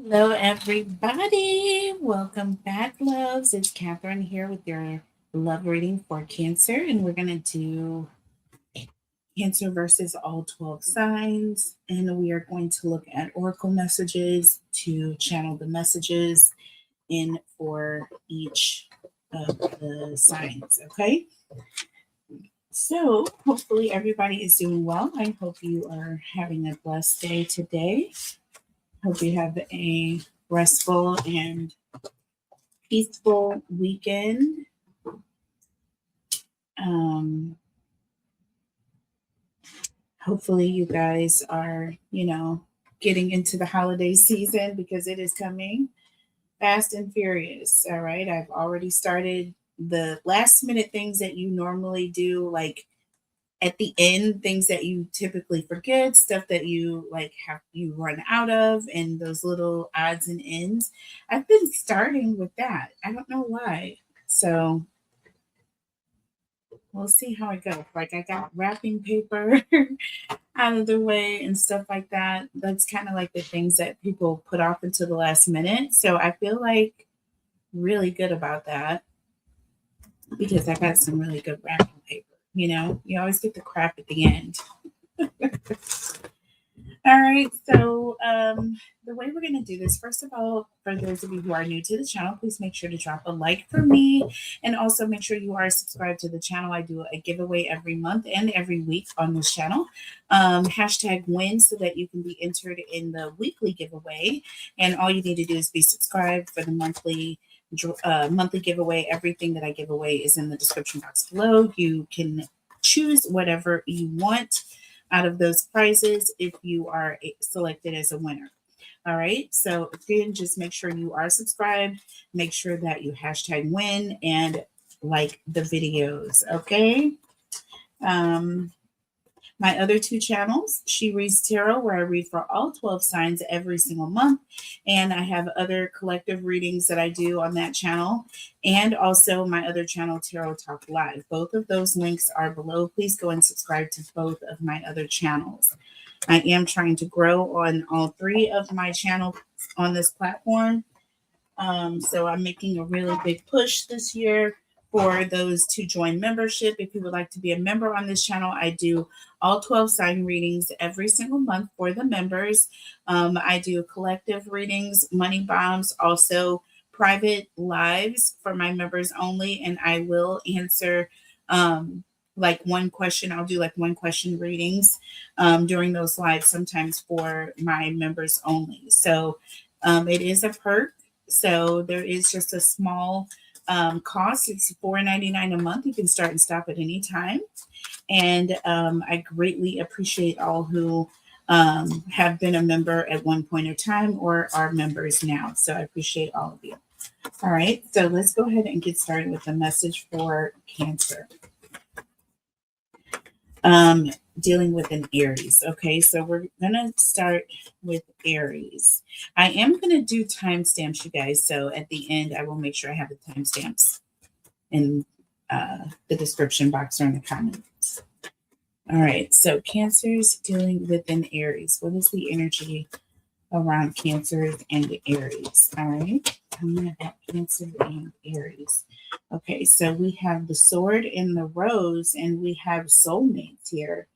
Hello, everybody. Welcome back, loves. It's Catherine here with your love reading for Cancer, and we're going to do Cancer versus all 12 signs. And we are going to look at oracle messages to channel the messages in for each of the signs. Okay. So, hopefully, everybody is doing well. I hope you are having a blessed day today. Hope you have a restful and peaceful weekend. Um, Hopefully, you guys are, getting into the holiday season because it is coming fast and furious. All right. I've already started the last minute things that you normally do, like at the end, things that you typically forget, stuff that you like have you run out of, and those little odds and ends. I've been starting with that. I don't know why. So we'll see how it goes. Like I got wrapping paper out of the way and stuff like that. That's kind of like the things that people put off until the last minute. So I feel like really good about that because I got some really good wrapping paper. You always get the crap at the end. All right, so the way we're going to do this, first of all, for those of you who are new to the channel, please make sure to drop a like for me, and also make sure you are subscribed to the channel. I do a giveaway every month and every week on this channel. Hashtag win so that you can be entered in the weekly giveaway, and all you need to do is be subscribed for the monthly giveaway. Everything that I give away is in the description box below. You can choose whatever you want out of those prizes if you are selected as a winner. All right. So again, just make sure you are subscribed. Make sure that you hashtag win and like the videos. Okay. My other two channels, She Reads Tarot, where I read for all 12 signs every single month. And I have other collective readings that I do on that channel. And also my other channel, Tarot Talk Live. Both of those links are below. Please go and subscribe to both of my other channels. I am trying to grow on all three of my channels on this platform. So I'm making a really big push this year for those to join membership. If you would like to be a member on this channel, I do all 12 sign readings every single month for the members. I do collective readings, money bombs, also private lives for my members only. And I will answer like one question. I'll do like one question readings during those lives, sometimes for my members only. So it is a perk. So there is just a small cost. It's $4.99 a month. You can start and stop at any time. And I greatly appreciate all who have been a member at one point in time or are members now. So I appreciate all of you. All right. So let's go ahead and get started with the message for Cancer. Dealing with an Aries. Okay, so we're gonna start with Aries. I am gonna do timestamps, you guys. So at the end, I will make sure I have the timestamps in the description box or in the comments. All right, so Cancer's dealing with an Aries. What is the energy around Cancer and the Aries? All right, I'm gonna have Cancer and Aries. Okay, so we have the sword and the rose, and we have soulmates here.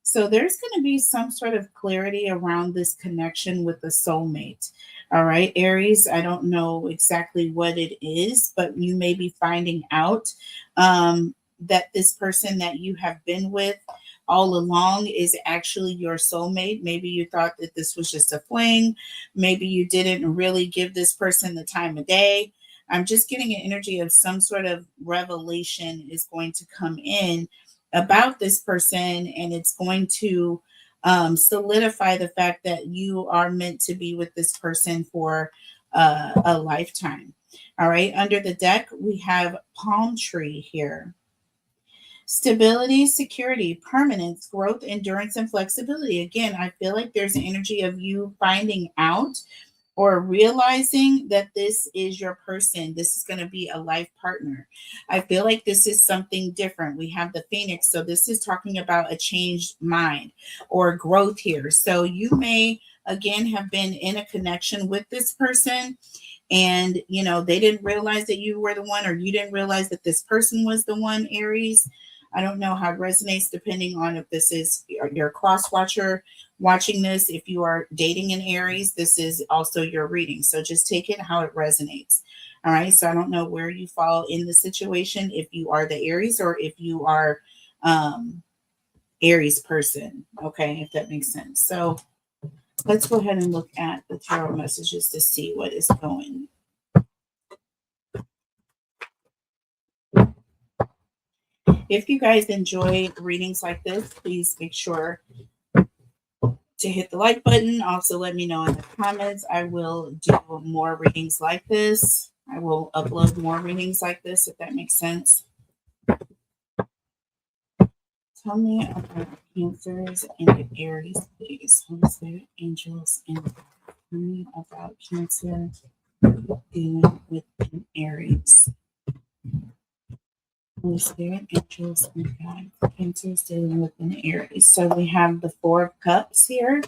So there's going to be some sort of clarity around this connection with the soulmate. All right, Aries, I don't know exactly what it is, but you may be finding out that this person that you have been with all along is actually your soulmate. Maybe you thought that this was just a fling. Maybe you didn't really give this person the time of day. I'm just getting an energy of some sort of revelation is going to come in about this person, and it's going to solidify the fact that you are meant to be with this person for a lifetime. All right, under the deck, we have palm tree here. Stability, security, permanence, growth, endurance, and flexibility. Again, I feel like there's an energy of you finding out or realizing that this is your person. This is going to be a life partner. I feel like this is something different. We have the Phoenix. So this is talking about a changed mind or growth here. So you may again, have been in a connection with this person, and they didn't realize that you were the one, or you didn't realize that this person was the one, Aries. I don't know how it resonates, depending on if this is your cross watcher watching this. If you are dating an Aries, this is also your reading, so just take it how it resonates. All right, so I don't know where you fall in the situation, if you are the Aries or if you are Aries person. Okay, if that makes sense. So let's go ahead and look at the tarot messages to see what is going. If you guys enjoy readings like this, please make sure to hit the like button. Also, let me know in the comments. I will do more readings like this. I will upload more readings like this, if that makes sense. Tell me about Cancers and Aries, please. Holy Spirit, angels, and tell me about Cancer dealing with an Aries. Holy Spirit, angels, and God. Cancer is dealing with an Aries. So we have the Four of Cups here.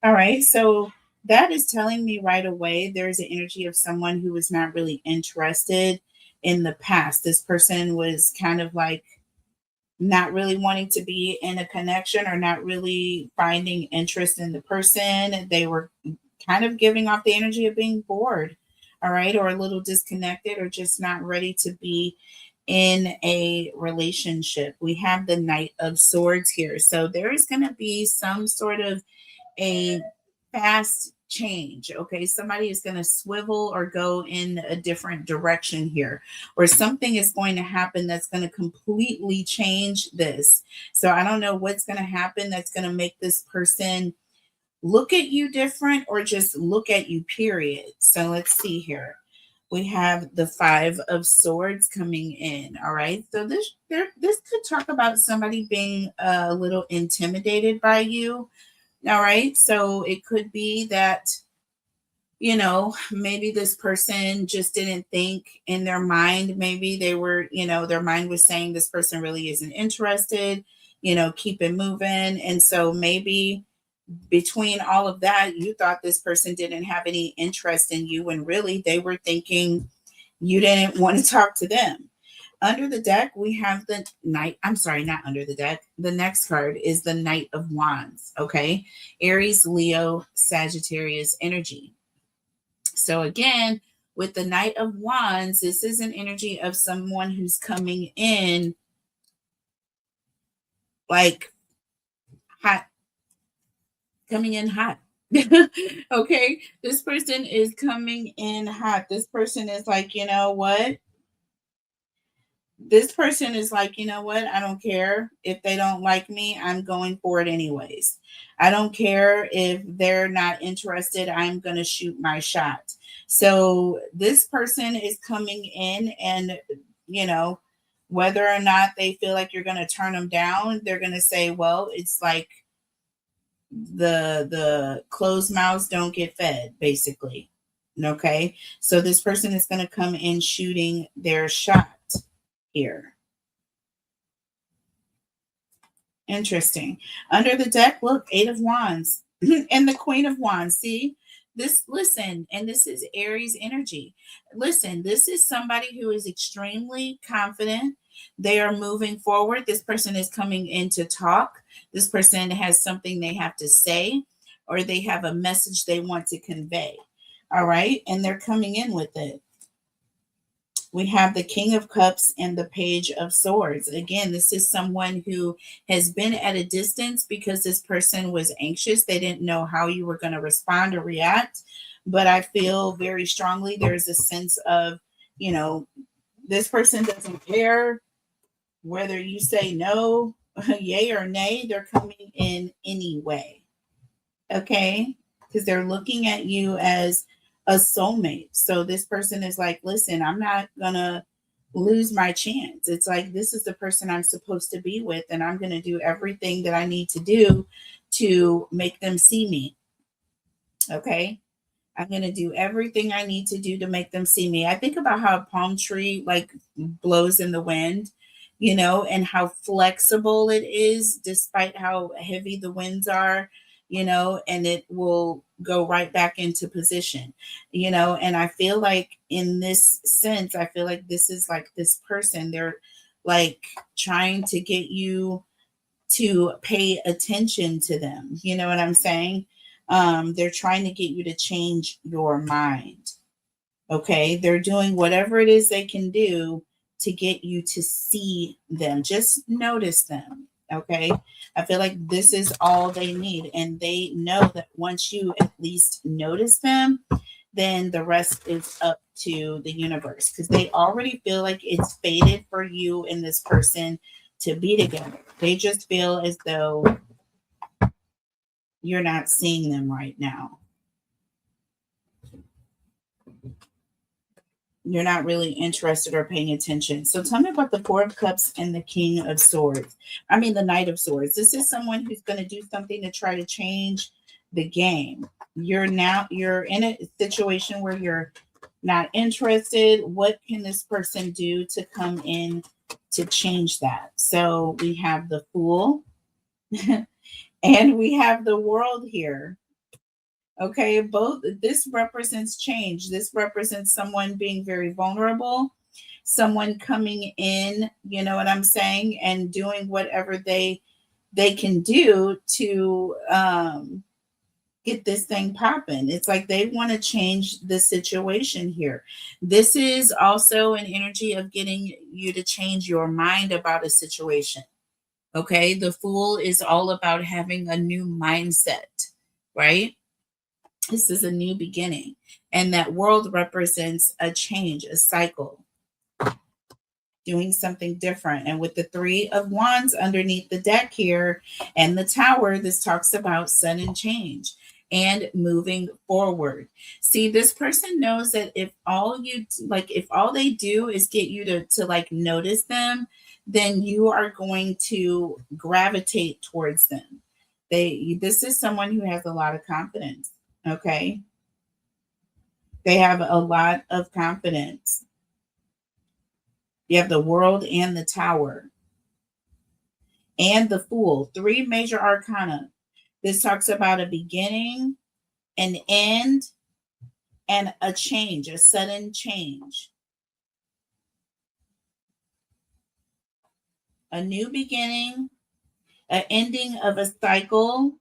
All right. So that is telling me right away there's an energy of someone who was not really interested in the past. This person was kind of like not really wanting to be in a connection, or not really finding interest in the person. They were kind of giving off the energy of being bored. All right. Or a little disconnected, or just not ready to be in a relationship. We have the Knight of Swords here. So there is going to be some sort of a fast change. Okay. Somebody is going to swivel or go in a different direction here, or something is going to happen that's going to completely change this. So I don't know what's going to happen that's going to make this person look at you different, or just look at you, period. So let's see here. We have the Five of Swords coming in. All right. So this could talk about somebody being a little intimidated by you. All right. So it could be that, maybe this person just didn't think in their mind. Maybe they were, their mind was saying this person really isn't interested, keep it moving. And so maybe between all of that, you thought this person didn't have any interest in you, and really they were thinking you didn't want to talk to them. Under the deck, we have the Knight. I'm sorry, not under the deck. The next card is the Knight of Wands. Okay. Aries, Leo, Sagittarius energy. So again, with the Knight of Wands, this is an energy of someone who's coming in like hot, coming in hot. Okay. This person is coming in hot. This person is like, you know what? This person is like, you know what? I don't care if they don't like me. I'm going for it anyways. I don't care if they're not interested. I'm going to shoot my shot. So this person is coming in, and, whether or not they feel like you're going to turn them down, they're going to say, well, it's like the closed mouths don't get fed, basically. Okay. So this person is going to come in shooting their shot here. Interesting. Under the deck, look, Eight of Wands and the Queen of Wands. See this? Listen, and this is Aries energy. Listen, this is somebody who is extremely confident. They are moving forward. This person is coming in to talk. This person has something they have to say, or they have a message they want to convey. All right. And they're coming in with it. We have the King of Cups and the Page of Swords. Again, this is someone who has been at a distance because this person was anxious. They didn't know how you were going to respond or react. But I feel very strongly there's a sense of, this person doesn't care whether you say no, yay or nay. They're coming in anyway. Okay? Because they're looking at you as a soulmate. So this person is like, listen, I'm not gonna lose my chance. It's like, this is the person I'm supposed to be with, and I'm gonna do everything that I need to do to make them see me. Okay. I'm going to do everything I need to do to make them see me. I think about how a palm tree like blows in the wind, and how flexible it is despite how heavy the winds are. and it will go right back into position, and I feel like in this sense, I feel like this is like this person, they're like trying to get you to pay attention to them. You know what I'm saying? They're trying to get you to change your mind. Okay. They're doing whatever it is they can do to get you to see them. Just notice them. Okay. I feel like this is all they need. And they know that once you at least notice them, then the rest is up to the universe, because they already feel like it's fated for you and this person to be together. They just feel as though you're not seeing them right now. You're not really interested or paying attention. So tell me about the Four of Cups and the King of Swords. I mean, the Knight of Swords. This is someone who's going to do something to try to change the game. You're in a situation where you're not interested. What can this person do to come in to change that? So we have the Fool and we have the World here. Okay, both, this represents change. This represents someone being very vulnerable, someone coming in, you know what I'm saying, and doing whatever they can do to get this thing popping. It's like they want to change the situation here. This is also an energy of getting you to change your mind about a situation. Okay, the Fool is all about having a new mindset, right? This is a new beginning. And that World represents a change, a cycle, doing something different. And with the Three of Wands underneath the deck here and the Tower, this talks about sudden change and moving forward. See, this person knows that if all they do is get you to like notice them, then you are going to gravitate towards them. This is someone who has a lot of confidence. Okay. They have a lot of confidence. You have the World and the Tower and the Fool, three major arcana. This talks about a beginning, an end, and a change, a sudden change. A new beginning, an ending of a cycle,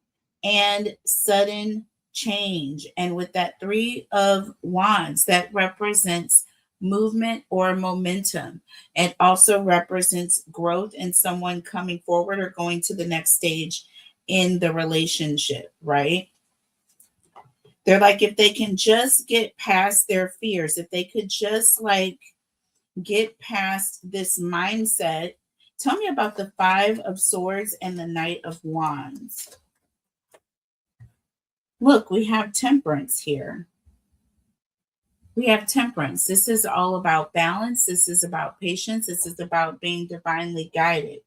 and sudden change. And with that Three of Wands, that represents movement or momentum. It also represents growth and someone coming forward or going to the next stage in the relationship, right? They're like, if they can just get past their fears, if they could just like get past this mindset. Tell me about the Five of Swords and the Knight of Wands. Look, we have Temperance here. We have Temperance. This is all about balance. This is about patience. This is about being divinely guided.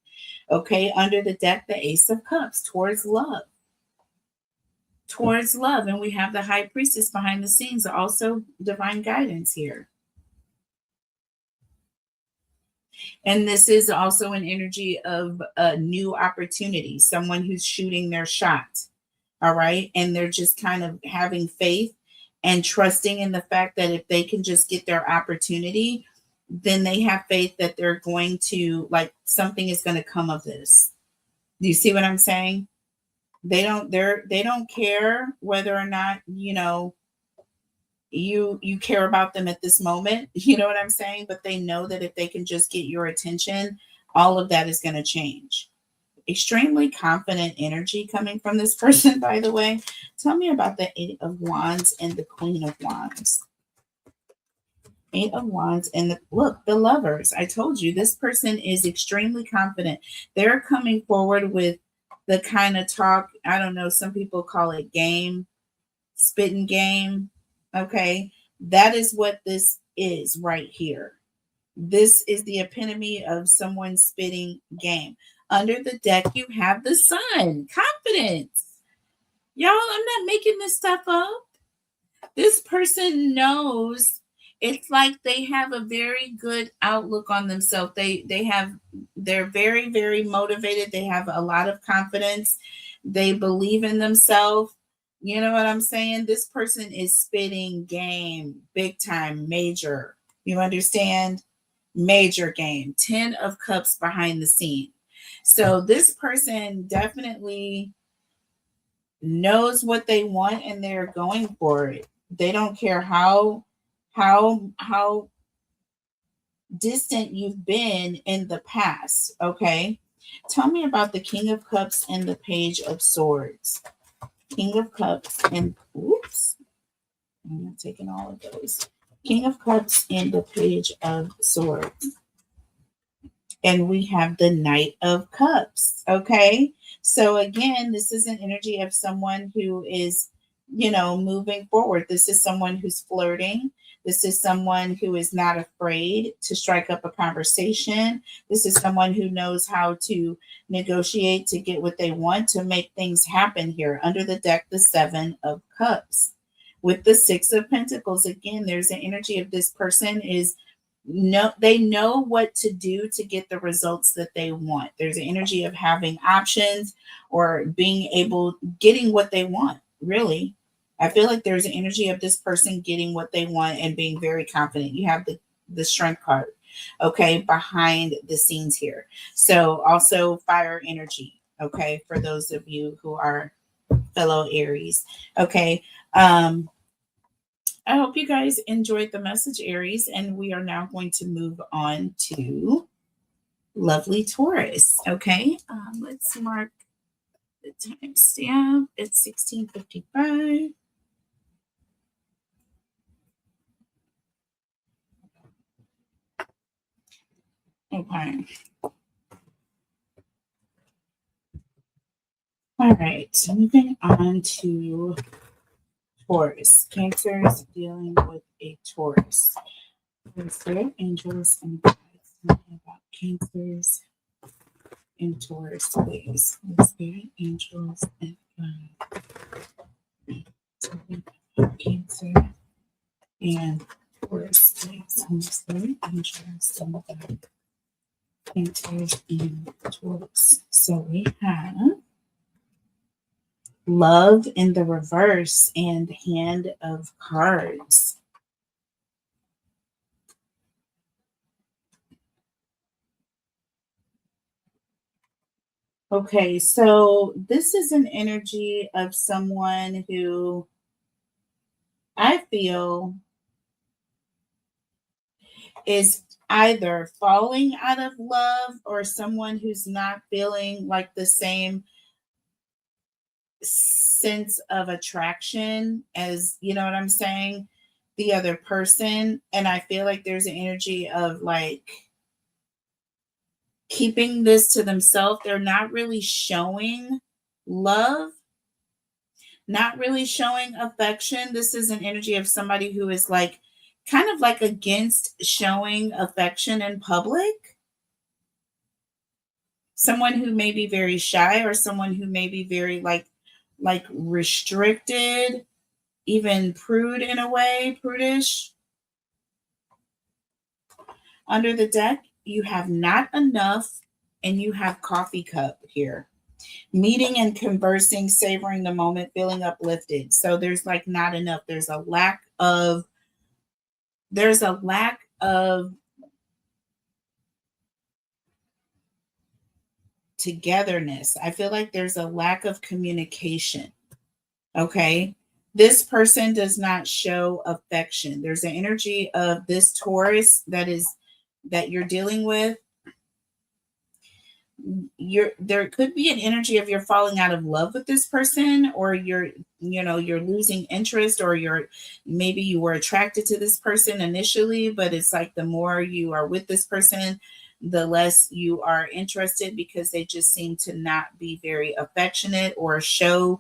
Okay, under the deck, the Ace of Cups, towards love. Towards love. And we have the High Priestess behind the scenes, also divine guidance here. And this is also an energy of a new opportunity, someone who's shooting their shot. All right. And they're just kind of having faith and trusting in the fact that if they can just get their opportunity, then they have faith that they're going to, like, something is going to come of this. Do you see what I'm saying? They don't care whether or not, you care about them at this moment. You know what I'm saying? But they know that if they can just get your attention, all of that is going to change. Extremely confident energy coming from this person, by the way. Tell me about the Eight of Wands and the Queen of Wands. Eight of Wands and the Lovers. I told you this person is extremely confident. They're coming forward with the kind of talk, I don't know, some people call it game, spitting game. Okay. That is what this is right here. This is the epitome of someone spitting game. Under the deck, you have the Sun. Confidence. Y'all, I'm not making this stuff up. This person knows, it's like they have a very good outlook on themselves. They're very, very motivated. They have a lot of confidence. They believe in themselves. You know what I'm saying? This person is spitting game, big time, major. You understand? Major game. 10 of Cups behind the scene. So this person definitely knows what they want and they're going for it. They don't care how distant you've been in the past. Okay. Tell me about the King of Cups and the Page of Swords. King of Cups and oops, I'm not taking all of those. King of Cups and the Page of Swords. And we have the Knight of Cups. Okay. So again, this is an energy of someone who is, moving forward. This is someone who's flirting. This is someone who is not afraid to strike up a conversation. This is someone who knows how to negotiate to get what they want, to make things happen here. Under the deck, the Seven of Cups. With the Six of Pentacles, again, there's an energy of this person is they know what to do to get the results that they want. There's an energy of having options or getting what they want. Really, I feel like there's an energy of this person getting what they want and being very confident. You have the Strength card, okay, behind the scenes here. So also fire energy, okay, for those of you who are fellow Aries, okay. I hope you guys enjoyed the message, Aries, and we are now going to move on to lovely Taurus. Okay, let's mark the timestamp. It's 16:55. Okay. All right, moving on to Taurus. Cancer is dealing with a Taurus. Spirit, angels, and guides. Tell me about Cancers and Taurus, please. Spirit, angels, and guides. Tell me about Cancer and Taurus, please. Spirit, angels, and guides. Cancers and Taurus. So we have Love in the reverse and Hand of Cards. Okay, so this is an energy of someone who I feel is either falling out of love or someone who's not feeling like the same sense of attraction as, you know what I'm saying, the other person. And I feel like there's an energy of like keeping this to themselves. They're not really showing love, not really showing affection. This is an energy of somebody who is like kind of like against showing affection in public. Someone who may be very shy or someone who may be very like restricted, even prude in a way, prudish. Under the deck, you have not enough and you have coffee cup here. Meeting and conversing, savoring the moment, feeling uplifted. So there's like not enough. There's a lack of togetherness. I feel like there's a lack of communication. Okay. This person does not show affection. There's an energy of this Taurus that you're dealing with. There could be an energy of you're falling out of love with this person, or you're losing interest, or maybe you were attracted to this person initially, but it's like the more you are with this person, the less you are interested because they just seem to not be very affectionate or show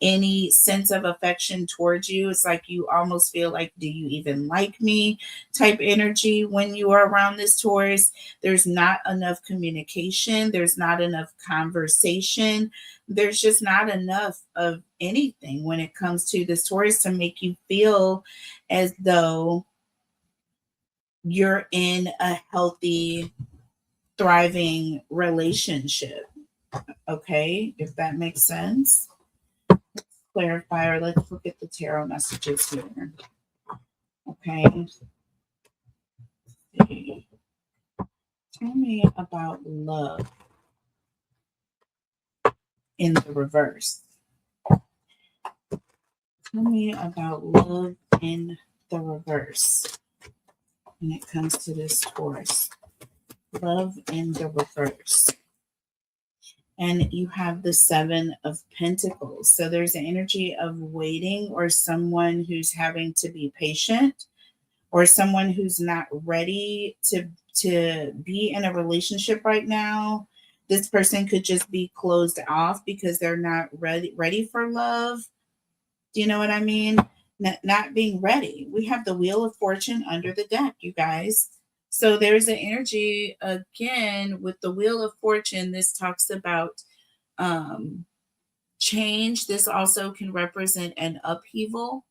any sense of affection towards you. It's like you almost feel like, do you even like me type energy when you are around this Taurus. There's not enough communication. There's not enough conversation. There's just not enough of anything when it comes to this Taurus to make you feel as though you're in a healthy, thriving relationship. Okay, if that makes sense. Clarifier. Let's look at the tarot messages here. Okay. Tell me about love in the reverse. Tell me about love in the reverse when it comes to this Taurus. Love in the reverse. And you have the Seven of Pentacles. So there's an energy of waiting, or someone who's having to be patient, or someone who's not ready to be in a relationship right now. This person could just be closed off because they're not ready for love. Do you know what I mean? Not being ready. We have the Wheel of Fortune under the deck, you guys. So there's an energy again with the Wheel of Fortune. This talks about change. This also can represent an upheaval.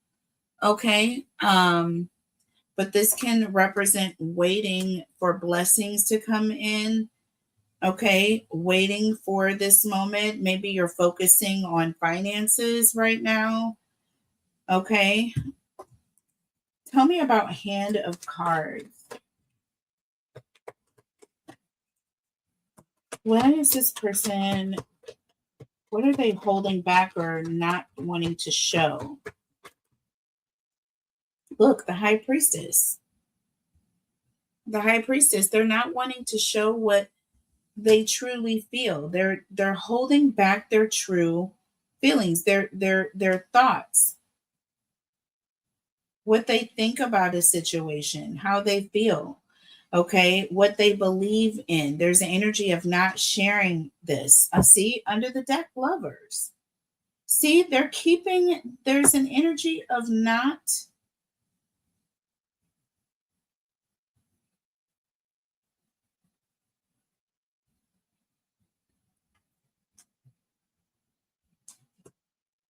Okay. But this can represent waiting for blessings to come in. Okay. Waiting for this moment. Maybe you're focusing on finances right now. Okay. Tell me about Hand of Cards. What is this person? What are they holding back or not wanting to show? Look, the High Priestess. The High Priestess, they're not wanting to show what they truly feel. They're holding back their true feelings, their thoughts, what they think about a situation, how they feel. Okay, what they believe in. There's an energy of not sharing this. See, under the deck, Lovers. See, there's an energy of not.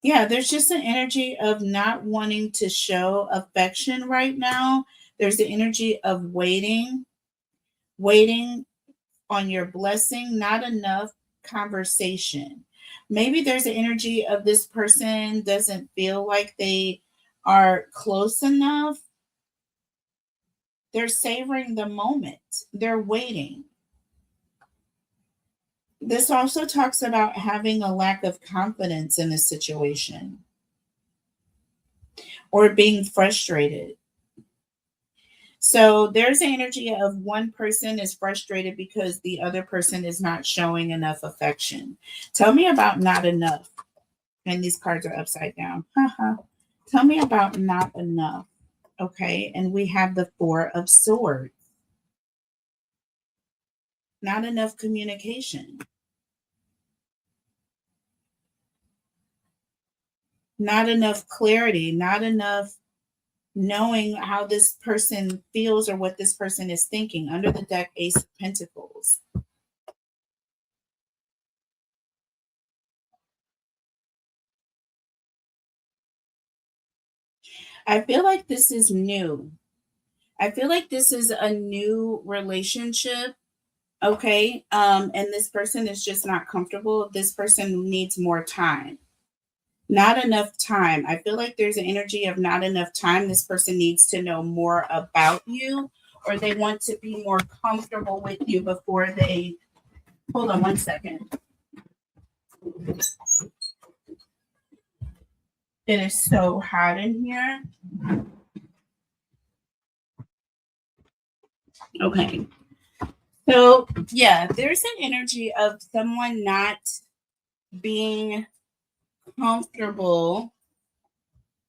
Yeah, there's just an energy of not wanting to show affection right now. There's the energy of waiting on your blessing, not enough conversation. Maybe there's an energy of this person doesn't feel like they are close enough. They're savoring the moment. They're waiting. This also talks about having a lack of confidence in a situation or being frustrated. So there's an energy of one person is frustrated because the other person is not showing enough affection. Tell me about not enough. And these cards are upside down. Tell me about not enough. Okay. And we have the Four of Swords. Not enough communication. Not enough clarity. Not enough knowing how this person feels or what this person is thinking. Under the deck, Ace of Pentacles. I feel like this is new. I feel like this is a new relationship. Okay. And this person is just not comfortable. This person needs more time. Not enough time. I feel like there's an energy of not enough time. This person needs to know more about you, or they want to be more comfortable with you before they. Hold on one second. It is so hot in here. Okay. So, yeah, there's an energy of someone not being comfortable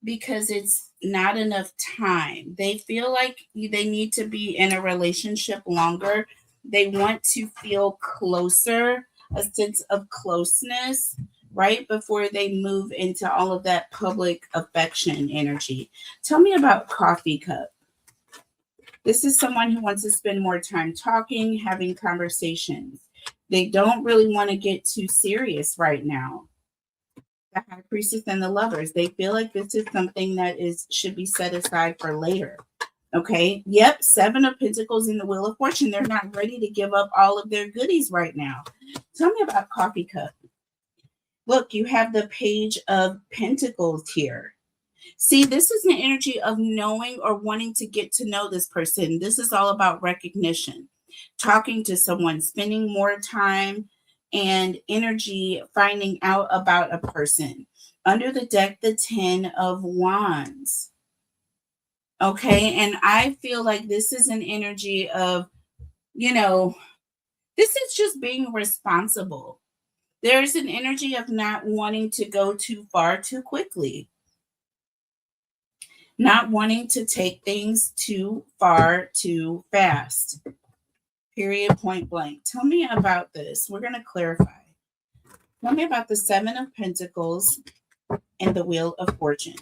because it's not enough time. They feel like they need to be in a relationship longer. They want to feel closer, a sense of closeness, right? Before they move into all of that public affection energy. Tell me about Coffee Cup. This is someone who wants to spend more time talking, having conversations. They don't really want to get too serious right now. The High Priestess and the Lovers. They feel like this is something that should be set aside for later. Okay. Yep. Seven of Pentacles in the Wheel of Fortune. They're not ready to give up all of their goodies right now. Tell me about coffee cup. Look, you have the Page of Pentacles here. See, this is the energy of knowing or wanting to get to know this person. This is all about recognition, talking to someone, spending more time and energy finding out about a person. Under the deck, the 10 of Wands. Okay, and I feel like this is an energy of, this is just being responsible. There's an energy of not wanting to go too far too quickly, not wanting to take things too far too fast. Period, point blank. Tell me about this. We're going to clarify. Tell me about the 7 of Pentacles and the Wheel of Fortune.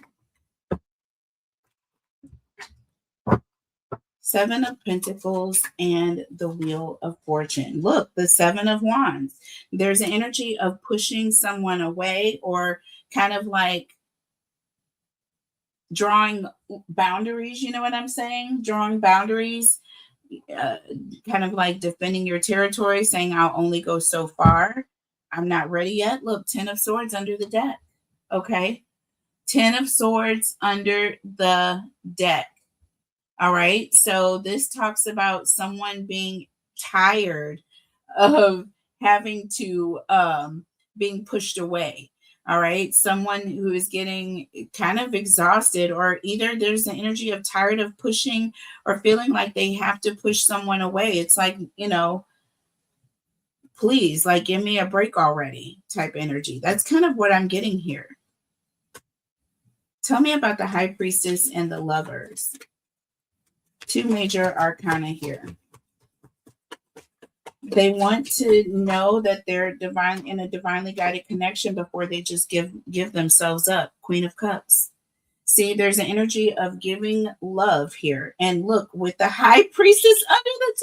7 of Pentacles and the Wheel of Fortune. Look, the 7 of Wands. There's an energy of pushing someone away or kind of like drawing boundaries. You know what I'm saying? Drawing boundaries, kind of like defending your territory, saying I'll only go so far. I'm not ready yet. Look, 10 of Swords under the deck. Okay. 10 of Swords under the deck. All right. So this talks about someone being tired of having to being pushed away. All right. Someone who is getting kind of exhausted, or either there's an energy of tired of pushing or feeling like they have to push someone away. It's like, please, like, give me a break already type energy. That's kind of what I'm getting here. Tell me about the High Priestess and the Lovers. 2 major arcana here. They want to know that they're divine in a divinely guided connection before they just give themselves up. Queen of Cups. See, there's an energy of giving love here. And look, with the High Priestess under the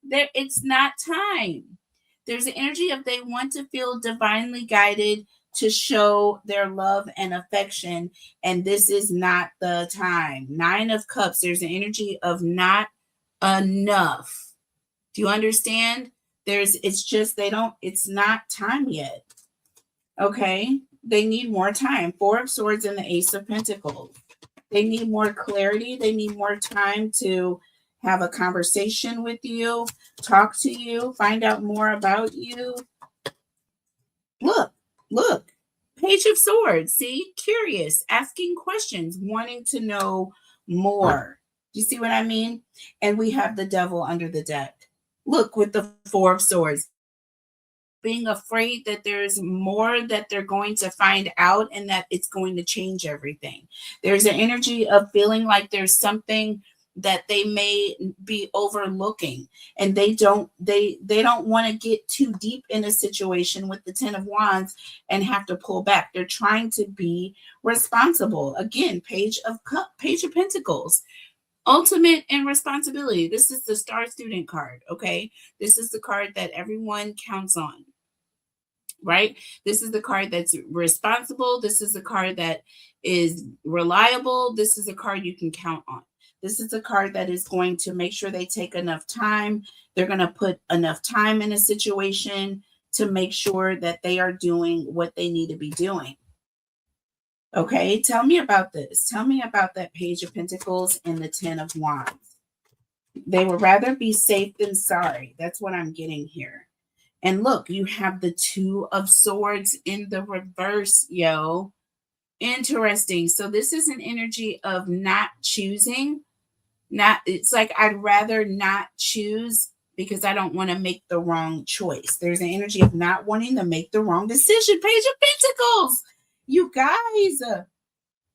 deck, it's not time. There's an energy of they want to feel divinely guided to show their love and affection, and this is not the time. 9 of Cups, there's an energy of not enough. Do you understand? It's not time yet. Okay, they need more time. 4 of Swords and the Ace of Pentacles. They need more clarity. They need more time to have a conversation with you, talk to you, find out more about you. Look, Page of Swords, see, curious, asking questions, wanting to know more. Do you see what I mean? And we have the Devil under the deck. Look, with the 4 of Swords, being afraid that there's more that they're going to find out and that it's going to change everything. There's an energy of feeling like there's something that they may be overlooking, and they don't want to get too deep in a situation with the 10 of Wands and have to pull back. They're trying to be responsible. Again, Page of Pentacles, ultimate and responsibility. This is the Star Student card. Okay, this is the card that everyone counts on, right? This is the card that's responsible. This is the card that is reliable. This is a card you can count on. This is a card that is going to make sure they take enough time. They're going to put enough time in a situation to make sure that they are doing what they need to be doing. Okay, tell me about this. Tell me about that Page of Pentacles and the 10 of Wands. They would rather be safe than sorry. That's what I'm getting here. And look, you have the 2 of Swords in the reverse, yo. Interesting. So this is an energy of not choosing. It's like I'd rather not choose because I don't want to make the wrong choice. There's an energy of not wanting to make the wrong decision. Page of Pentacles. You guys,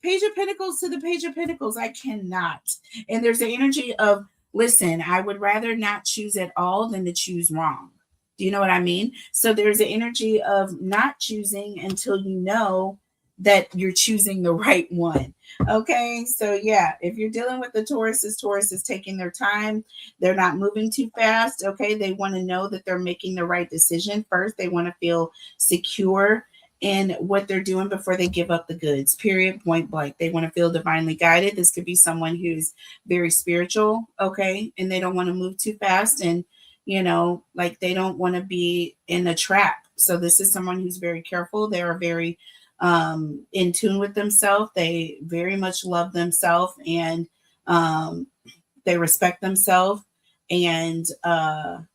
Page of Pentacles to the Page of Pentacles. I cannot. And there's an energy of, listen, I would rather not choose at all than to choose wrong. Do you know what I mean? So there's an energy of not choosing until you know that you're choosing the right one. Okay, so yeah, if you're dealing with the Taurus is taking their time. They're not moving too fast. Okay, they want to know that they're making the right decision first. They want to feel secure in what they're doing before they give up the goods. Period, point blank. They want to feel divinely guided. This could be someone who's very spiritual, okay, and they don't want to move too fast and you know, like they don't want to be in a trap. So this is someone who's very careful. They are very in tune with themselves. They very much love themselves, and they respect themselves. And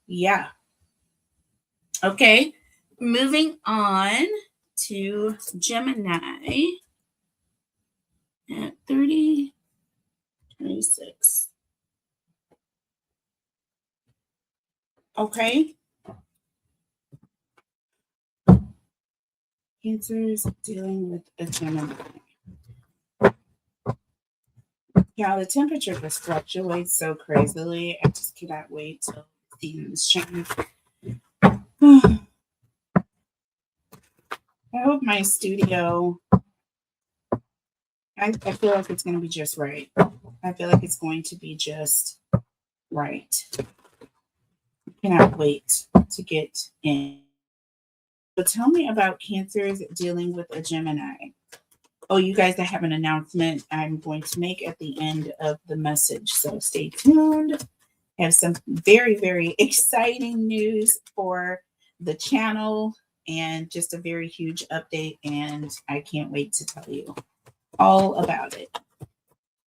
yeah. Okay. Moving on to Gemini at 3026. Okay. Cancers dealing with a Gemini. Yeah, the temperature just fluctuates so crazily. I just cannot wait till the seasons change. I hope my studio, I feel like it's going to be just right. I feel like it's going to be just right. I cannot wait to get in. So tell me about Cancers dealing with a Gemini. Oh, you guys, I have an announcement I'm going to make at the end of the message. So stay tuned. I have some very, very exciting news for the channel and just a very huge update. And I can't wait to tell you all about it.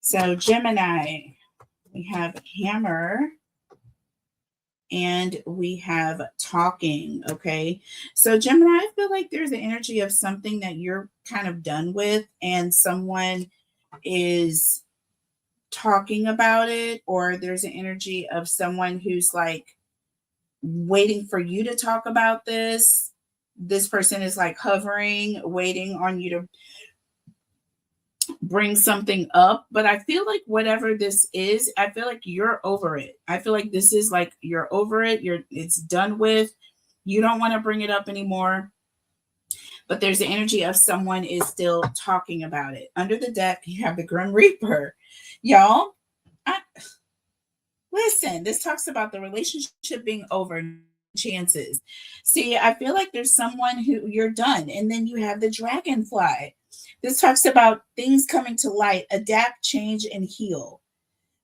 So Gemini, we have Hammer and we have Talking. Okay. So Gemini, I feel like there's an energy of something that you're kind of done with and someone is talking about it, or there's an energy of someone who's like waiting for you to talk about this. This person is like hovering, waiting on you to bring something up. But I feel like whatever this is, I feel like you're over it. I feel like this is like you're over it. It's done with. You don't want to bring it up anymore. But there's the energy of someone is still talking about it. Under the deck, you have the Grim Reaper. Y'all, listen, this talks about the relationship being over, chances. See, I feel like there's someone who you're done. And then you have the Dragonfly. This talks about things coming to light, adapt, change, and heal.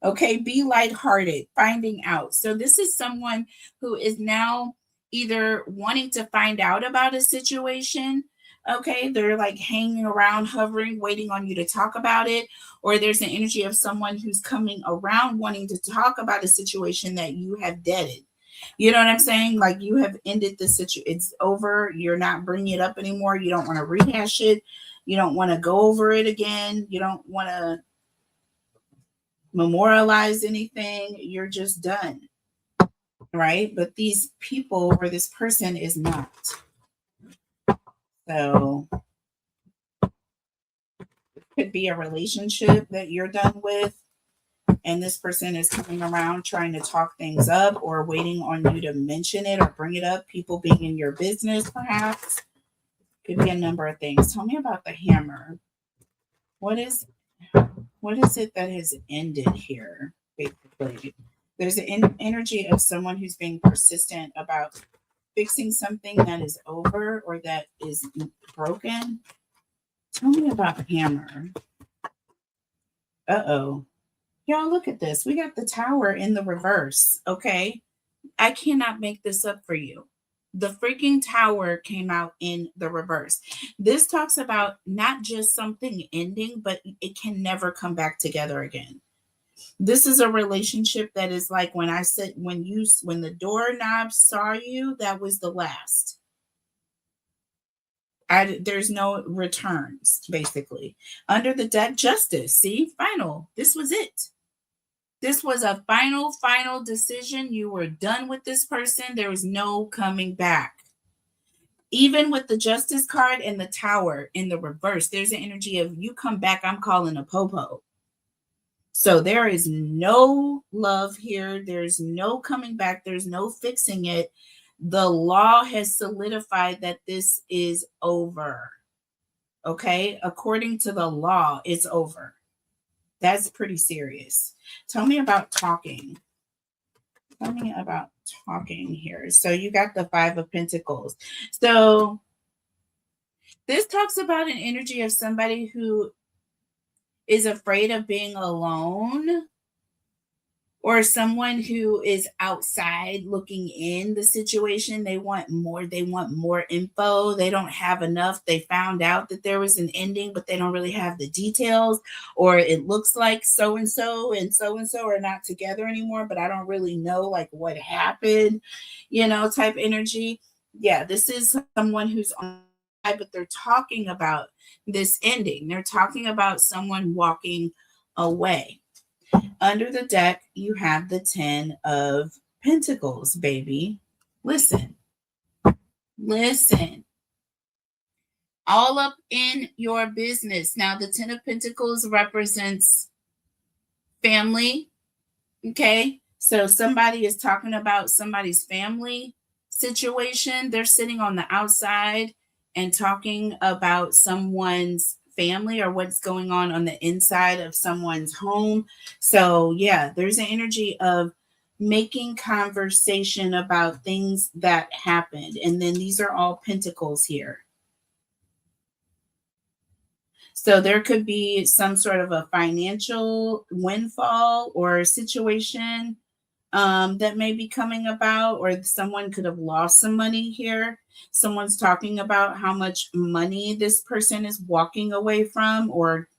Okay, be lighthearted, finding out. So this is someone who is now either wanting to find out about a situation. Okay, they're like hanging around, hovering, waiting on you to talk about it. Or there's an energy of someone who's coming around wanting to talk about a situation that you have deaded. You know what I'm saying? Like you have ended the situation. It's over. You're not bringing it up anymore. You don't want to rehash it. You don't want to go over it again. You don't want to memorialize anything. You're just done. Right? But these people or this person is not. So it could be a relationship that you're done with, and this person is coming around trying to talk things up or waiting on you to mention it or bring it up. People being in your business, perhaps. Could be a number of things. Tell me about the Hammer. What is it that has ended here, basically? There's an energy of someone who's being persistent about fixing something that is over or that is broken. Tell me about the Hammer. Uh-oh. Y'all, look at this. We got the Tower in the reverse, okay? I cannot make this up for you. The freaking Tower came out in the reverse. This talks about not just something ending, but it can never come back together again. This is a relationship that is like when I said, when the doorknob saw you, that was the last. There's no returns, basically. Under the deck, Justice. See, final. This was it. This was a final decision. You were done with this person. There was no coming back. Even with the Justice card and the Tower in the reverse, there's an energy of you come back, I'm calling a popo. So there is no love here. There's no coming back. There's no fixing it. The law has solidified that this is over. Okay? According to the law, it's over. That's pretty serious. Tell me about Talking. Tell me about Talking here. So you got the Five of Pentacles. So this talks about an energy of somebody who is afraid of being alone. or someone who is outside looking in the situation. They want more info. They don't have enough. They found out that there was an ending, but they don't really have the details, or it looks like so and so are not together anymore, but I don't really know like what happened, type energy. Yeah, this is someone who's on, but they're talking about this ending. They're talking about someone walking away. Under the deck, you have the 10 of Pentacles, baby. Listen, listen. All up in your business. Now, the 10 of Pentacles represents family. Okay. So somebody is talking about somebody's family situation. They're sitting on the outside and talking about someone's family or what's going on the inside of someone's home. So yeah, there's an energy of making conversation about things that happened. And then these are all pentacles here. So there could be some sort of a financial windfall or situation that may be coming about, or someone could have lost some money here. Someone's talking about how much money this person is walking away from, or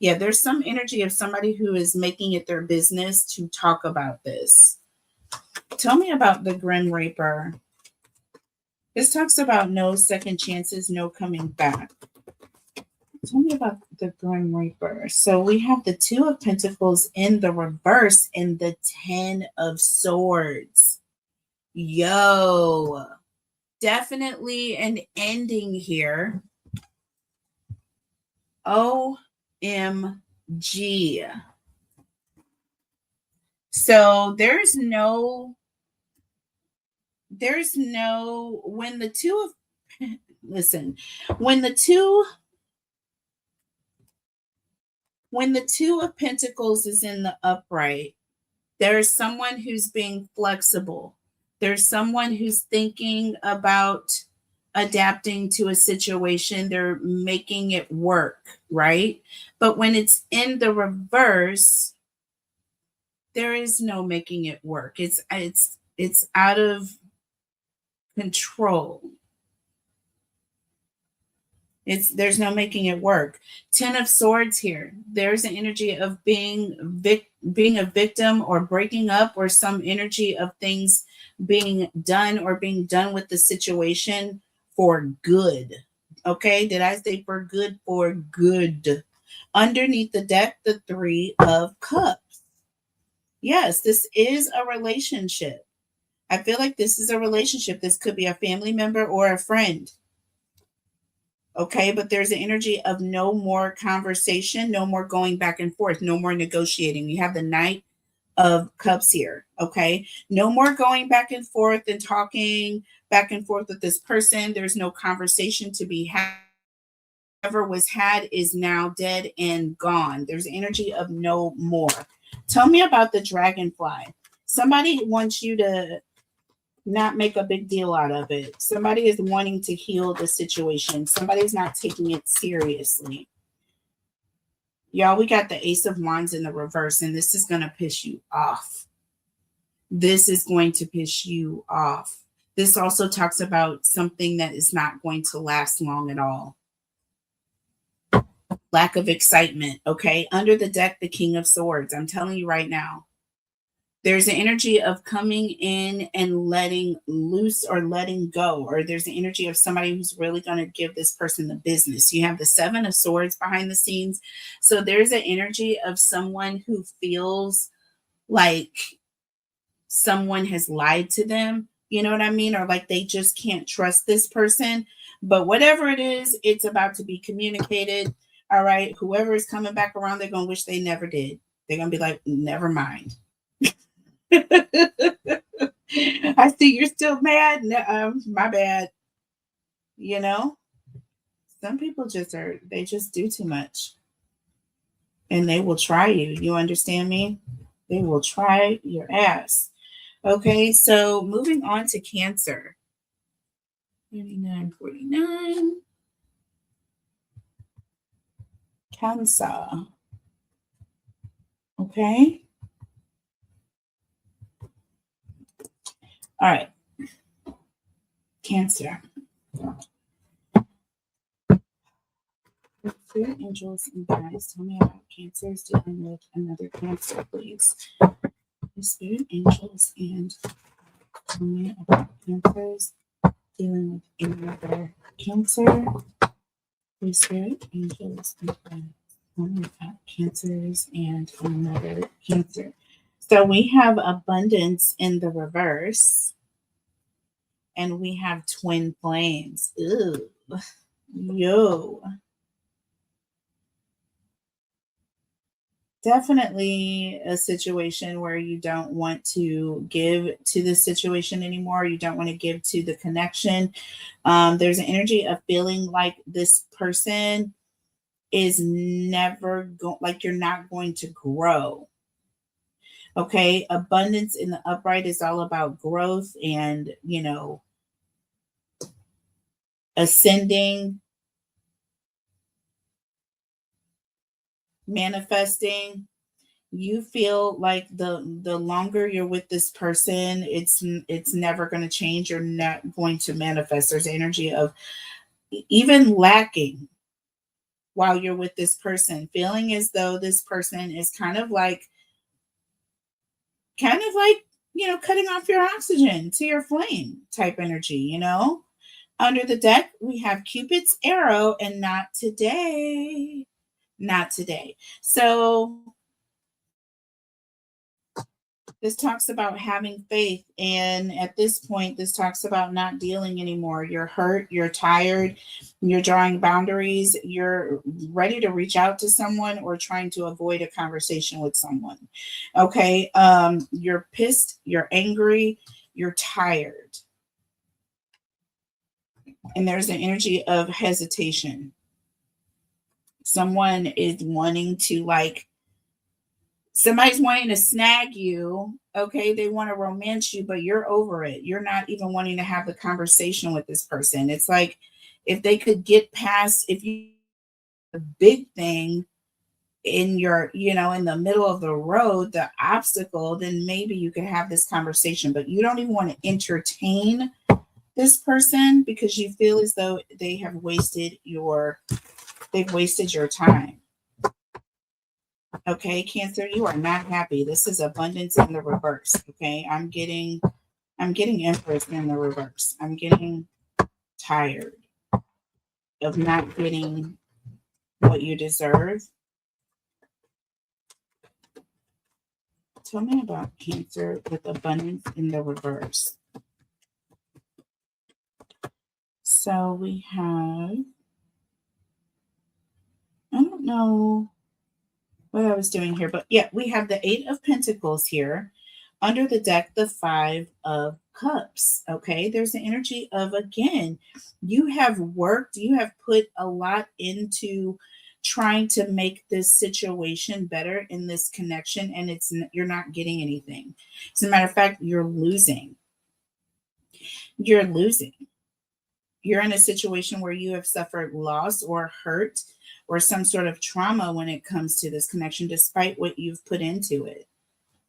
yeah, there's some energy of somebody who is making it their business to talk about this. Tell me about the Grim Reaper. This talks about no second chances, no coming back. Tell me about the Grim Reaper. So we have the 2 of Pentacles in the reverse and the 10 of Swords. Yo, definitely an ending here. OMG. So there's no, when the 2 of, listen, when the 2 of Pentacles is in the upright, there's someone who's being flexible. There's someone who's thinking about adapting to a situation. They're making it work, right? But when it's in the reverse, there is no making it work. It's out of control. There's no making it work. 10 of Swords here. There's an energy of being a victim or breaking up, or some energy of things being done or being done with the situation for good. Okay, did I say for good? For good. Underneath the deck, the 3 of Cups. Yes, this is a relationship. I feel like this is a relationship. This could be a family member or a friend. Okay, but there's an energy of no more conversation, no more going back and forth, no more negotiating. You have the Knight of Cups here. Okay, no more going back and forth and talking back and forth with this person. There's no conversation to be had. Whatever was had is now dead and gone. There's energy of no more. Tell me about the dragonfly. Somebody wants you to not make a big deal out of it. Somebody is wanting to heal the situation. Somebody's not taking it seriously. Y'all, we got the Ace of Wands in the reverse, and this is going to piss you off. This is going to piss you off. This also talks about something that is not going to last long at all. Lack of excitement, okay? Under the deck, the King of Swords. I'm telling you right now. There's an energy of coming in and letting loose or letting go, or there's an energy of somebody who's really going to give this person the business. You have the 7 of Swords behind the scenes. So there's an energy of someone who feels like someone has lied to them. You know what I mean? Or like they just can't trust this person. But whatever it is, it's about to be communicated. All right. Whoever is coming back around, they're going to wish they never did. They're going to be like, never mind. I see you're still mad. No, my bad. You know, some people they just do too much, and they will try you. You understand me? They will try your ass. Okay, so moving on to Cancer. 3949. Cancer. Okay. All right. Cancer. Spirit angels and guides, tell me about cancers dealing with another cancer, please. Spirit angels and tell me about cancers dealing with another cancer. Spirit angels and guides, tell me about cancers and another cancer. So we have abundance in the reverse, and we have twin flames. Ooh, yo. Definitely a situation where you don't want to give to the situation anymore. You don't want to give to the connection. There's an energy of feeling like this person is never going, like you're not going to grow. Okay. Abundance in the upright is all about growth and, ascending, manifesting. You feel like the longer you're with this person, it's never going to change. You're not going to manifest. There's energy of even lacking while you're with this person, feeling as though this person is kind of like cutting off your oxygen to your flame type energy. Under the deck we have Cupid's arrow, and not today, not today. So this talks about having faith. And at this point, this talks about not dealing anymore. You're hurt, you're tired, you're drawing boundaries, you're ready to reach out to someone or trying to avoid a conversation with someone. Okay. You're pissed, you're angry, you're tired. And there's an energy of hesitation. Someone is wanting to somebody's wanting to snag you. Okay. They want to romance you, but you're over it. You're not even wanting to have the conversation with this person. It's like if they could get past, if you a big thing in your, in the middle of the road, the obstacle, then maybe you could have this conversation, but you don't even want to entertain this person because you feel as though they've wasted your time. Okay, Cancer, you are not happy. This is abundance in the reverse. Okay, I'm getting Empress in the reverse. I'm getting tired of not getting what you deserve. Tell me about Cancer with abundance in the reverse. So we have, I don't know what I was doing here, but yeah, we have the 8 of Pentacles here. Under the deck, the 5 of Cups. Okay, there's the energy of, again, you have worked, you have put a lot into trying to make this situation better in this connection, and you're not getting anything. As a matter of fact, you're losing. You're losing. You're in a situation where you have suffered loss or hurt or some sort of trauma when it comes to this connection, despite what you've put into it.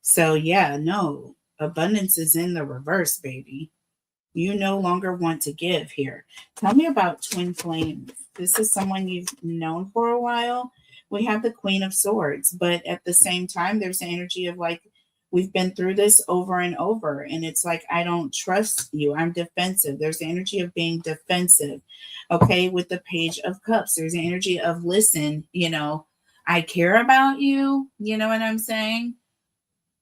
So yeah, no, abundance is in the reverse, baby. You no longer want to give here. Tell me about twin flames. This is someone you've known for a while. We have the Queen of Swords, but at the same time, there's the energy of we've been through this over and over. And it's like, I don't trust you. I'm defensive. There's the energy of being defensive. Okay. With the Page of Cups, there's the energy of, listen, I care about you. You know what I'm saying?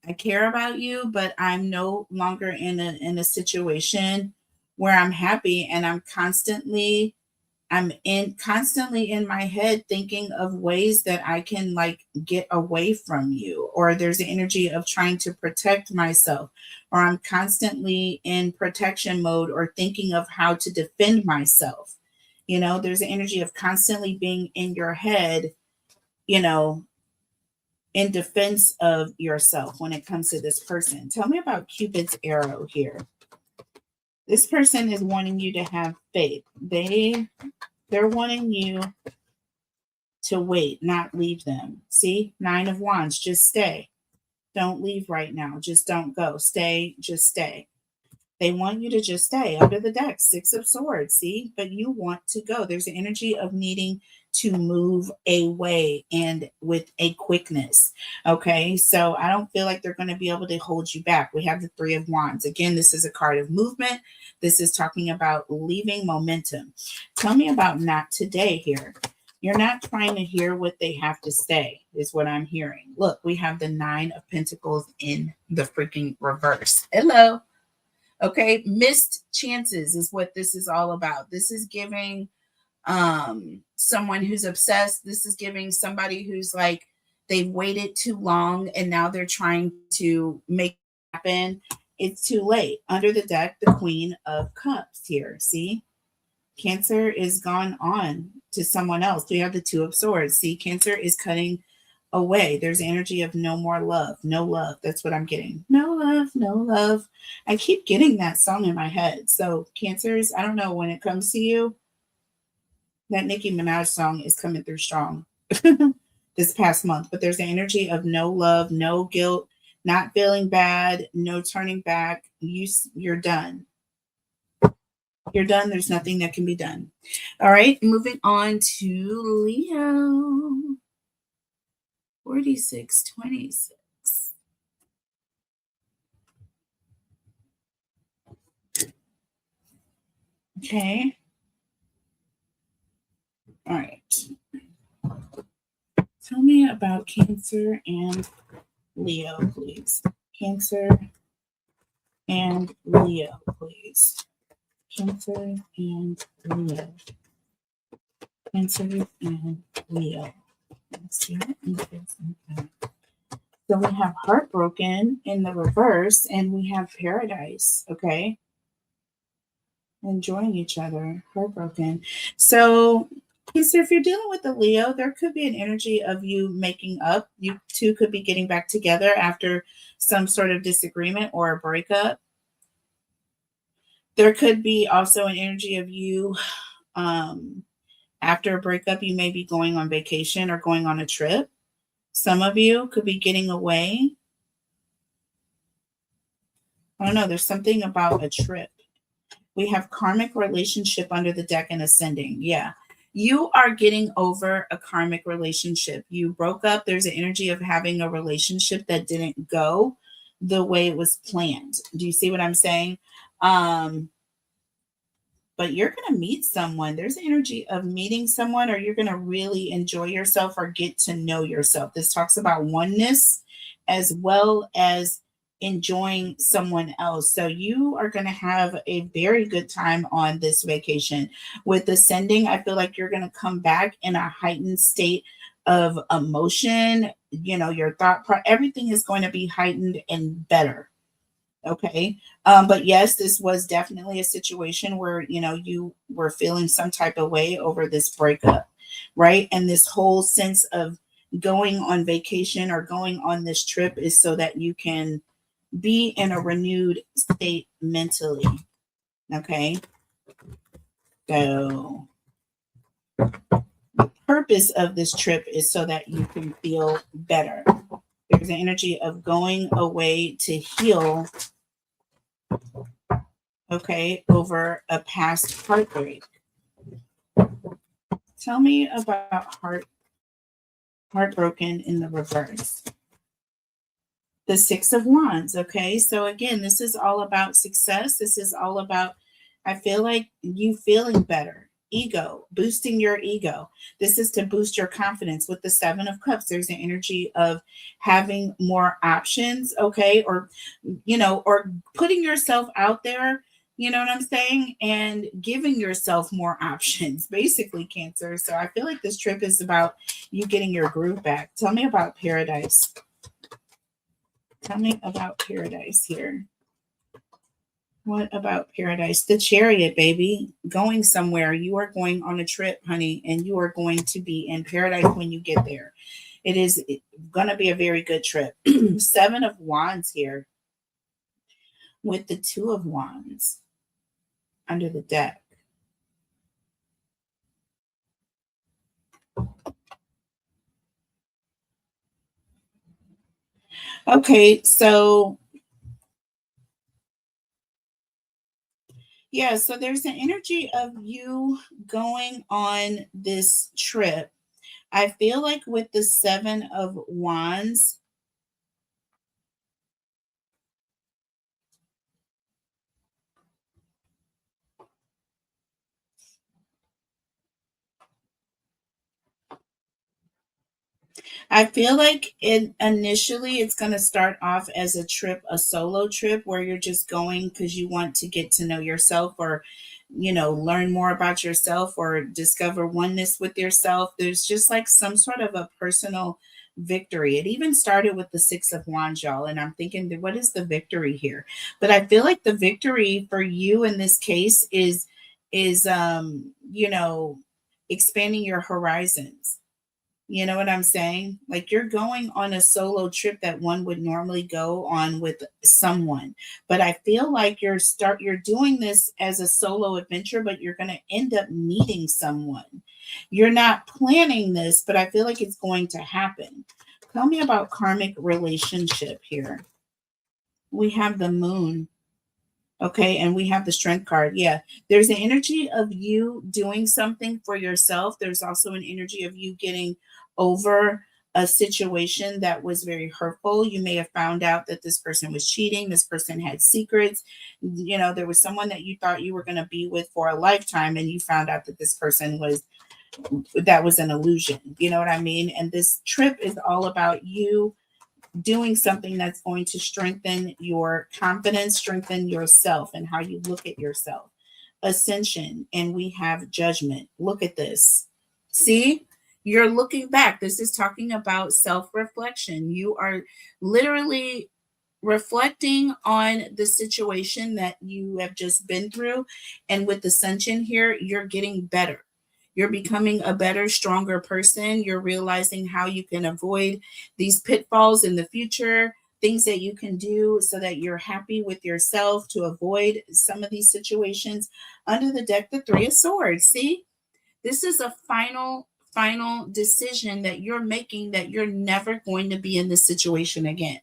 I care about you, but I'm no longer in a situation where I'm happy, and I'm constantly in my head thinking of ways that I can get away from you, or there's the energy of trying to protect myself, or I'm constantly in protection mode or thinking of how to defend myself. There's the energy of constantly being in your head, in defense of yourself when it comes to this person. Tell me about Cupid's arrow here. This person is wanting you to have faith. They're wanting you to wait, not leave them. See, 9 of Wands, just stay. Don't leave right now. Just don't go. Stay, just stay. They want you to just stay under the deck. Six of Swords, see? But you want to go. There's an energy of needing to move away and with a quickness. Okay, so I don't feel like they're going to be able to hold you back. We have the Three of Wands. Again, this is a card of movement. This is talking about leaving momentum. Tell me about not today here. You're not trying to hear what they have to say, is what I'm hearing. Look, we have the Nine of Pentacles in the freaking reverse. Hello. Okay, missed chances is what this is all about. This is giving someone who's obsessed. This is giving somebody who's like they've waited too long and now they're trying to make it happen. It's too late. Under the deck, the Queen of Cups here. See? Cancer is gone on to someone else. We have the Two of Swords. See, Cancer is cutting away. There's energy of no more love. No love. That's what I'm getting. No love, no love. I keep getting that song in my head. So Cancers, I don't know, when it comes to you, that Nicki Minaj song is coming through strong this past month. But there's the energy of no love, no guilt, not feeling bad, no turning back. You're done. You're done. There's nothing that can be done. All right, moving on to Leo. 4626. Okay. All right. Tell me about Cancer and Leo, please. Cancer and Leo, please. Cancer and Leo. Cancer and Leo. Let's see. So we have heartbroken in the reverse, and we have paradise. Okay. Enjoying each other. Heartbroken. So, if you're dealing with the Leo, there could be an energy of you making up. You two could be getting back together after some sort of disagreement or a breakup. There could be also an energy of you, after a breakup, you may be going on vacation or going on a trip. Some of you could be getting away. I don't know. There's something about a trip. We have karmic relationship under the deck and ascending. Yeah. You are getting over a karmic relationship. You broke up. There's an energy of having a relationship that didn't go the way it was planned. Do you see what I'm saying? But you're going to meet someone. There's an energy of meeting someone, or you're going to really enjoy yourself or get to know yourself. This talks about oneness as well as enjoying someone else. So you are going to have a very good time on this vacation. With ascending, I feel like you're going to come back in a heightened state of emotion. You know, your everything is going to be heightened and better. Okay. But yes, this was definitely a situation where, you know, you were feeling some type of way over this breakup, right? And this whole sense of going on vacation or going on this trip is so that you can be in a renewed state mentally. Okay. So the purpose of this trip is so that you can feel better. There's an energy of going away to heal, okay, over a past heartbreak. Tell me about heartbroken in the reverse. The Six of Wands, okay? So again, this is all about success. This is all about, I feel like, you feeling better. Ego, boosting your ego. This is to boost your confidence. With the Seven of Cups, there's an energy of having more options, okay? Or, you know, or putting yourself out there, you know what I'm saying? And giving yourself more options, basically, Cancer. So I feel like this trip is about you getting your groove back. Tell me about paradise. Tell me about paradise here. What about paradise? The Chariot, baby. Going somewhere. You are going on a trip, honey, and you are going to be in paradise when you get there. It is going to be a very good trip. Seven of Wands here with the Two of Wands under the deck. Okay, so Yeah, so there's an energy of you going on this trip. I feel like with the 7 of Wands, I feel like initially it's going to start off as a trip, a solo trip where you're just going because you want to get to know yourself or, learn more about yourself or discover oneness with yourself. There's just like some sort of a personal victory. It even started with the 6 of Wands, y'all. And I'm thinking, what is the victory here? But I feel like the victory for you in this case is expanding your horizons. You know what I'm saying? Like you're going on a solo trip that one would normally go on with someone. But I feel like you're doing this as a solo adventure, but you're going to end up meeting someone. You're not planning this, but I feel like it's going to happen. Tell me about karmic relationship here. We have the moon. Okay, and we have the strength card. Yeah, there's an energy of you doing something for yourself. There's also an energy of you getting over a situation that was very hurtful. You may have found out that this person was cheating, this person had secrets. There was someone that you thought you were going to be with for a lifetime, and you found out that this person was an illusion. You know what I mean? And this trip is all about you doing something that's going to strengthen your confidence, strengthen yourself and how you look at yourself. Ascension, and we have judgment. Look at this. See, you're looking back. This is talking about self reflection. You are literally reflecting on the situation that you have just been through. And with Ascension here, you're getting better. You're becoming a better, stronger person. You're realizing how you can avoid these pitfalls in the future, things that you can do so that you're happy with yourself to avoid some of these situations. Under the deck, the 3 of Swords. See, this is a final decision that you're making that you're never going to be in this situation again.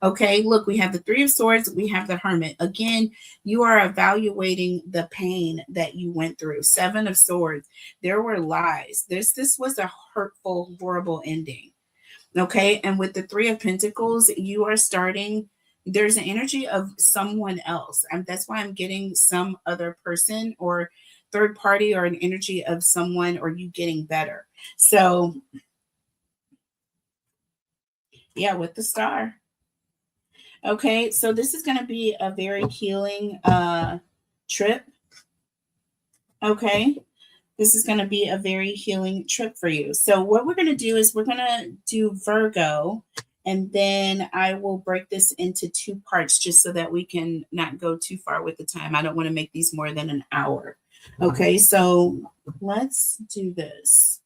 Okay, look, we have the 3 of Swords, we have the Hermit. Again, you are evaluating the pain that you went through. 7 of Swords, there were lies. This was a hurtful, horrible ending. Okay, and with the 3 of Pentacles, you are starting. There's an energy of someone else, and that's why I'm getting some other person or third party or an energy of someone or you getting better. So, yeah, with the Star. Okay, so this is going to be a very healing trip. Okay, this is going to be a very healing trip for you. So what we're going to do is we're going to do Virgo, and then I will break this into 2 parts just so that we can not go too far with the time. I don't want to make these more than an hour. Okay, so let's do this.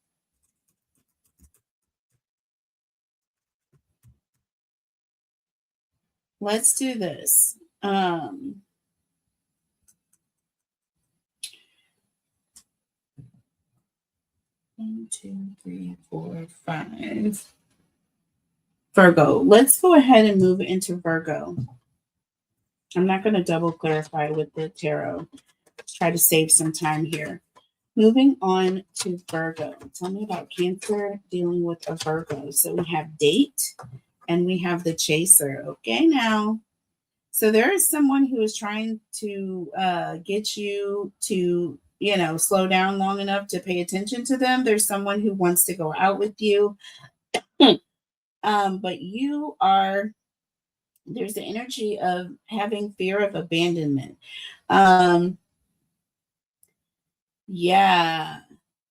Let's do this. 1, 2, 3, 4, 5. Virgo. Let's go ahead and move into Virgo. I'm not going to double clarify with the tarot. Let's try to save some time here. Moving on to Virgo. Tell me about Cancer dealing with a Virgo. So we have date and we have the chaser. Okay, now. So there is someone who is trying to get you to, slow down long enough to pay attention to them. There's someone who wants to go out with you. But there's the energy of having fear of abandonment. Yeah,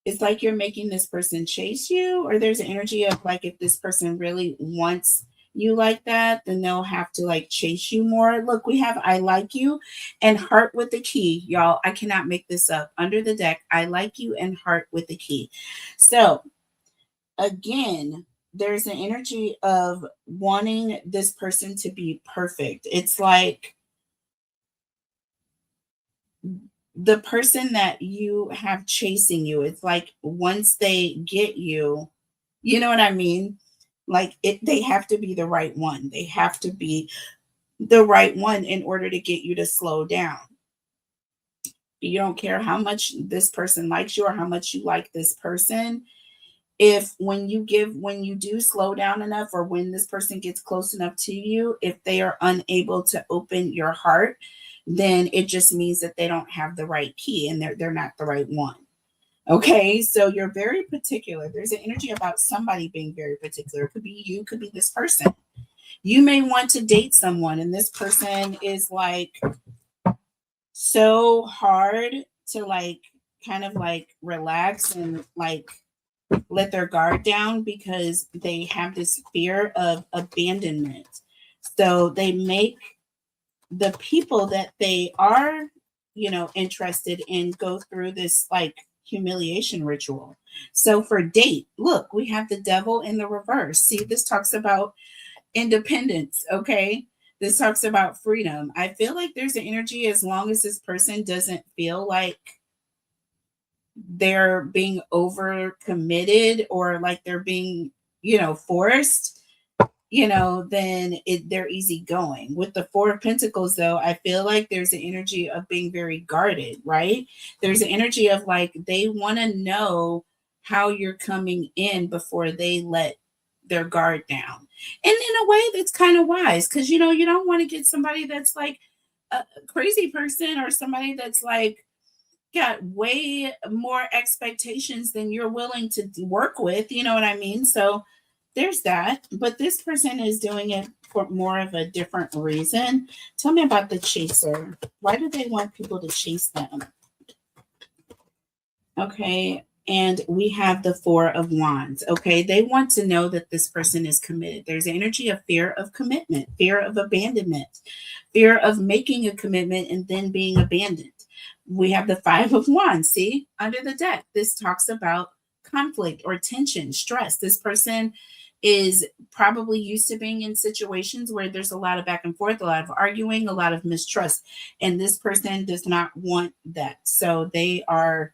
it's like you're making this person chase you, or there's an energy of like if this person really wants you like that, then they'll have to like chase you more. Look, we have I like you and heart with the key, y'all. I cannot make this up. Under the deck, I like you and heart with the key. So again, there's an energy of wanting this person to be perfect. It's like the person that you have chasing you, it's like once they get you, you know what I mean? Like they have to be the right one. They have to be the right one in order to get you to slow down. You don't care how much this person likes you or how much you like this person. If when you do slow down enough, or when this person gets close enough to you, if they are unable to open your heart, then it just means that they don't have the right key and they're not the right one. Okay, so you're very particular. There's an energy about somebody being very particular. It could be you, could be this person. You may want to date someone, and this person is like so hard to like kind of like relax and like let their guard down, because they have this fear of abandonment. So they make the people that they are, interested in go through this like humiliation ritual. So for date, look, we have the devil in the reverse. See, this talks about independence, okay? This talks about freedom. I feel like there's an energy, as long as this person doesn't feel like they're being over committed or like they're being, forced, then they're easygoing. With the Four of Pentacles, though, I feel like there's an energy of being very guarded, right? There's an energy of like they want to know how you're coming in before they let their guard down. And in a way that's kind of wise, because, you don't want to get somebody that's like a crazy person, or somebody that's like got way more expectations than you're willing to work with. You know what I mean? So there's that. But this person is doing it for more of a different reason. Tell me about the chaser. Why do they want people to chase them? Okay. And we have the Four of Wands. Okay. They want to know that this person is committed. There's energy of fear of commitment, fear of abandonment, fear of making a commitment and then being abandoned. We have the Five of Wands. See, under the deck, this talks about conflict or tension, stress. This person is probably used to being in situations where there's a lot of back and forth, a lot of arguing, a lot of mistrust. And this person does not want that. So they are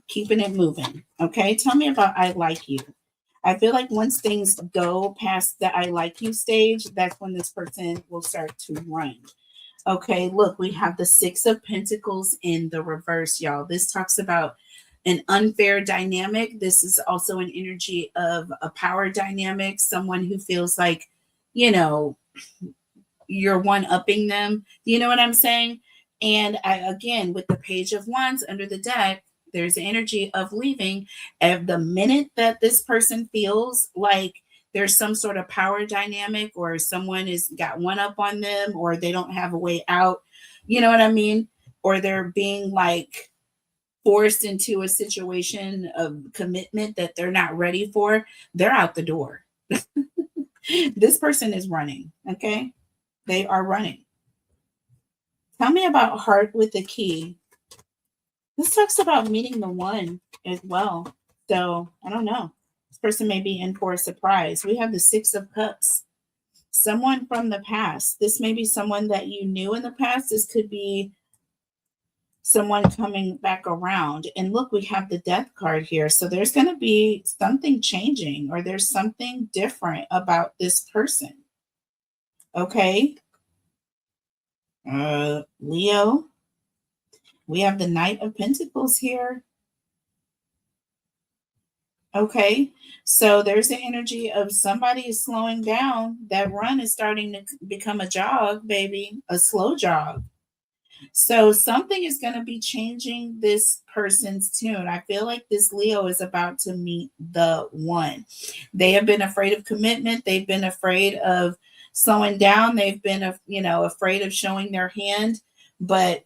keeping it moving. Okay. Tell me about I like you. I feel like once things go past the I like you stage, that's when this person will start to run. Okay, look, we have the Six of Pentacles in the reverse, y'all. This talks about an unfair dynamic. This is also an energy of a power dynamic, someone who feels like, you're one-upping them. You know what I'm saying? And again, with the Page of Wands under the deck, there's energy of leaving. At the minute that this person feels like there's some sort of power dynamic, or someone has got one up on them, or they don't have a way out, you know what I mean? Or they're being like forced into a situation of commitment that they're not ready for, they're out the door. This person is running, okay? They are running. Tell me about Heart with the Key. This talks about meeting the one as well. So I don't know. This person may be in for a surprise. We have the Six of Cups. Someone from the past. This may be someone that you knew in the past. This could be someone coming back around. And look, we have the Death card here. So there's going to be something changing, or there's something different about this person. Okay. Leo. We have the Knight of Pentacles here. Okay, so there's the energy of somebody is slowing down. That run is starting to become a jog, baby, a slow jog. So something is going to be changing this person's tune. I feel like this Leo is about to meet the one. They have been afraid of commitment. They've been afraid of slowing down. They've been, afraid of showing their hand, but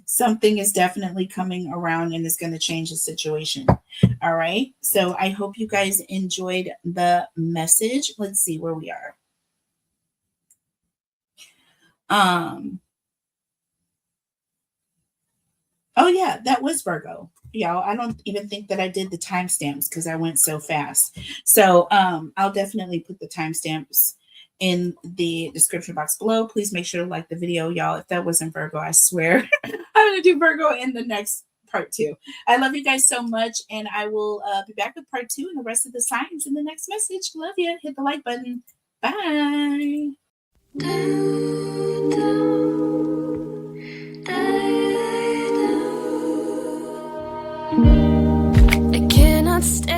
something is definitely coming around and is going to change the situation. All right. So I hope you guys enjoyed the message. Let's see where we are. Oh yeah, that was Virgo. Y'all, I don't even think that I did the timestamps because I went so fast. So I'll definitely put the timestamps in the description box below. Please make sure to like the video, y'all. If that wasn't Virgo, I swear I'm going to do Virgo in the next part 2. I love you guys so much, and I will be back with part 2 and the rest of the signs in the next message. Love you. Hit the like button. Bye. I cannot stand